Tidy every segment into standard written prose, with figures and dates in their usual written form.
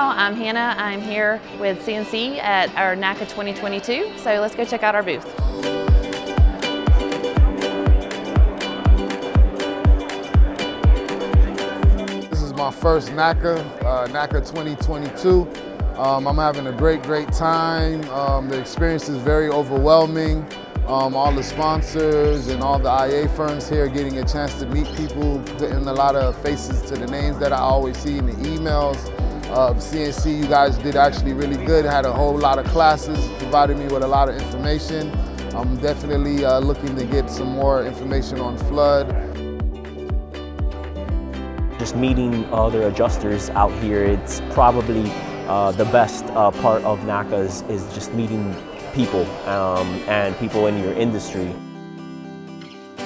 I'm Hannah. I'm here with CNC at our NACA 2022, so let's go check out our booth. This is my first NACA 2022. I'm having a great time. The experience is very overwhelming. All the sponsors and all the IA firms here, getting a chance to meet people, putting a lot of faces to the names that I always see in the emails. CNC, you guys did actually really good, had a whole lot of classes, provided me with a lot of information. I'm definitely looking to get some more information on flood. Just meeting other adjusters out here, it's probably the best part of NACA is just meeting people and people in your industry.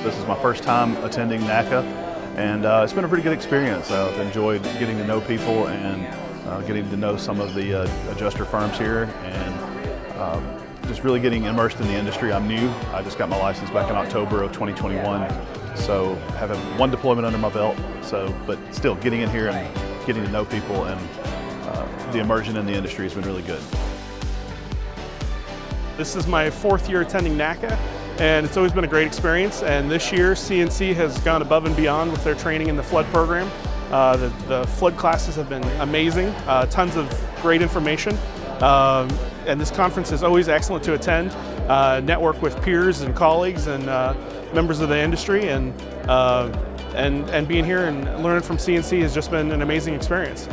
This is my first time attending NACA, and it's been a pretty good experience. I've enjoyed getting to know people and getting to know some of the adjuster firms here, and just really getting immersed in the industry. I'm new. I just got my license back in October of 2021, so having one deployment under my belt. But still getting in here and getting to know people, and the immersion in the industry has been really good. This is my 4th year attending NACA, and it's always been a great experience. And this year, CNC has gone above and beyond with their training in the flood program. The flood classes have been amazing, tons of great information. And this conference is always excellent to attend, network with peers and colleagues and members of the industry, and being here and learning from CNC has just been an amazing experience.